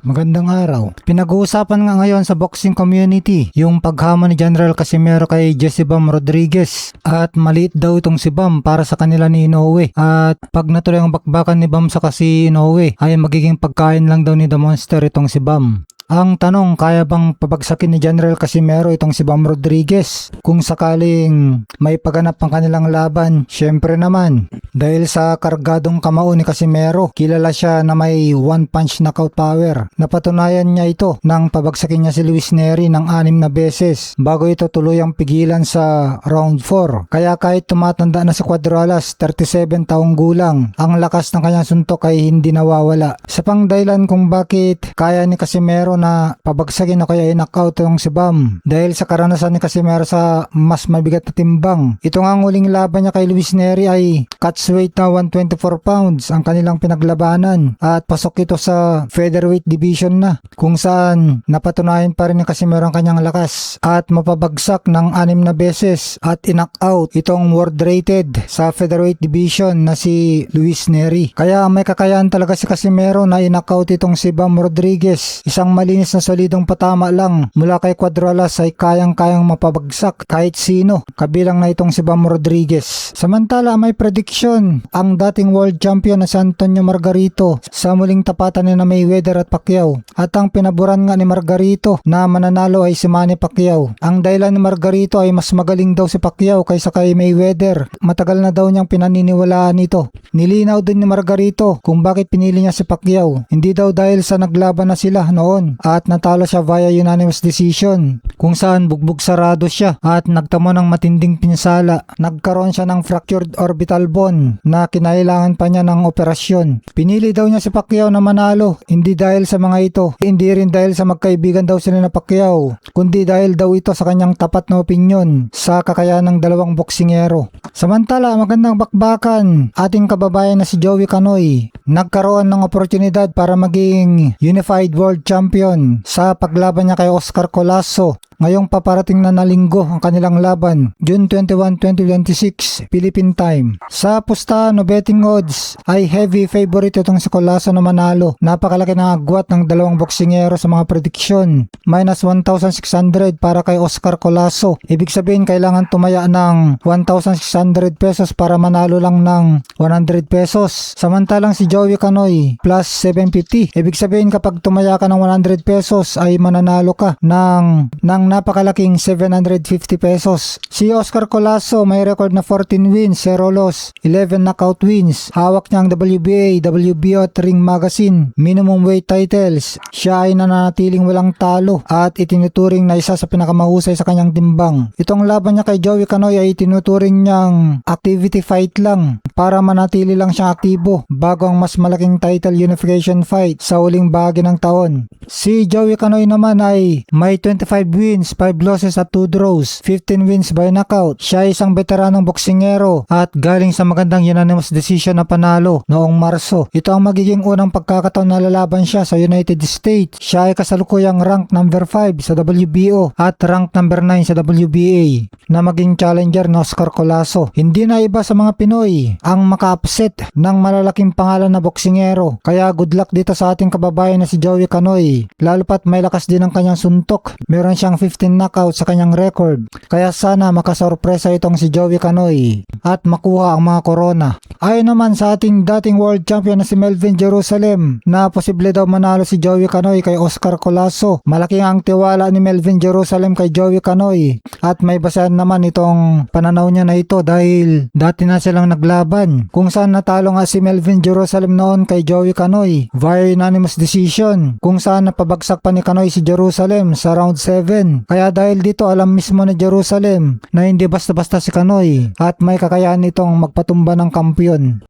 Magandang araw. Pinag-uusapan nga ngayon sa boxing community yung paghamon ni General Casimero kay Jesse Bam Rodriguez at maliit daw itong si Bam para sa kanila ni Inoue at pag natuloy ang bakbakan ni Bam sa kasi Inoue ay magiging pagkain lang daw ni The Monster itong si Bam. Ang tanong, kaya bang pabagsakin ni General Casimero itong si Bam Rodriguez? Kung sakaling may paganap ang kanilang laban, syempre naman. Dahil sa kargadong kamao ni Casimero, kilala siya na may one punch knockout power. Napatunayan niya ito nang pabagsakin niya si Luis Nery ng 6 na beses bago ito tuluyang pigilan sa round 4. Kaya kahit tumatanda na si Cuadralas, 37 taong gulang, ang lakas ng kanyang suntok ay hindi nawawala. Sa pangdahilan kung bakit kaya ni Casimero na pabagsakin o kaya i-knockout itong si Bam dahil sa karanasan ni Casimero sa mas mabigat na timbang. Ito nga ang huling laban niya kay Luis Nery ay catchweight na 124 pounds ang kanilang pinaglabanan at pasok ito sa featherweight division na kung saan napatunayan pa rin ni Casimero ang kanyang lakas at mapabagsak ng 6 na beses at i-knockout itong world rated sa featherweight division na si Luis Nery. Kaya may kakayahan talaga si Casimero na i-knockout itong si Bam Rodriguez. Isang malinis na solidong patama lang mula kay Cuadralas ay kayang-kayang mapabagsak kahit sino, kabilang na itong si Bam Rodriguez. Samantala may prediction ang dating world champion na si Antonio Margarito sa muling tapatan ni na Mayweather at Pacquiao at ang pinaburan nga ni Margarito na mananalo ay si Manny Pacquiao. Ang dahilan ni Margarito ay mas magaling daw si Pacquiao kaysa kay Mayweather. Matagal na daw niyang pinaniniwalaan ito. Nilinaw din ni Margarito kung bakit pinili niya si Pacquiao. Hindi daw dahil sa naglaban na sila noon at natalo siya via unanimous decision kung saan bugbog sarado siya at nagtamo ng matinding pinsala. Nagkaroon siya ng fractured orbital bone na kinailangan pa niya ng operasyon. Pinili daw niya si Pacquiao na manalo, hindi dahil sa mga ito, hindi rin dahil sa magkaibigan daw sila na Pacquiao, kundi dahil daw ito sa kanyang tapat na opinyon sa kakayahan ng dalawang boksingero. Samantala, magandang bakbakan, ating kababayan na si Joey Canoy nagkaroon ng oportunidad para maging Unified World Champion sa paglaban niya kay Oscar Collazo. Ngayong paparating na linggo ang kanilang laban, June 21, 2026, Philippine time. Sa pustahan o betting odds ay heavy favorite itong si Collazo na manalo. Napakalaki ng agwat ng dalawang boksingero sa mga prediksyon. Minus 1,600 para kay Oscar Collazo. Ibig sabihin kailangan tumaya ng 1,600 pesos para manalo lang ng 100 pesos. Samantalang si Joey Canoy plus 750. Ibig sabihin kapag tumaya ka ng 100 pesos ay mananalo ka ng napakalaking 750 pesos. Si Oscar Collazo may record na 14 wins, 0 loss, 11 knockout wins. Hawak niya ang WBA, WBO at Ring Magazine minimum weight titles. Siya ay nananatiling walang talo at itinuturing na isa sa pinakamahusay sa kanyang timbang. Itong laban niya kay Joey Canoy ay itinuturing niyang activity fight lang para manatili lang siyang aktibo bago ang mas malaking title unification fight sa huling bahagi ng taon. Si Joey Canoy naman ay may 25 wins, 5 losses at 2 draws, 15 wins by knockout. Siya ay isang veteranong boksingero at galing sa magandang unanimous decision na panalo noong Marso. Ito ang magiging unang pagkakataon na lalaban siya sa United States. Siya ay kasalukuyang rank number 5 sa WBO at rank number 9 sa WBA na maging challenger ni Oscar Collazo. Hindi na iba sa mga Pinoy ang maka-upset ng malalaking pangalan na boksingero. Kaya good luck dito sa ating kababayan na si Joey Canoy. Lalo pat may lakas din ang kanyang suntok. Meron siyang 15 knockout sa kanyang record. Kaya sana makasorpresa itong si Joey Canoy at makuha ang mga corona. Ayon naman sa ating dating world champion na si Melvin Jerusalem na posible daw manalo si Joey Canoy kay Oscar Collazo. Malaki ang tiwala ni Melvin Jerusalem kay Joey Canoy at may basehan naman itong pananaw niya na ito dahil dati na silang naglaban kung saan natalo nga si Melvin Jerusalem noon kay Joey Canoy via unanimous decision kung saan napabagsak pa ni Canoy si Jerusalem sa round 7. Kaya dahil dito alam mismo ni Jerusalem na hindi basta-basta si Canoy at may kakayahan itong magpatumba ng kampiyon.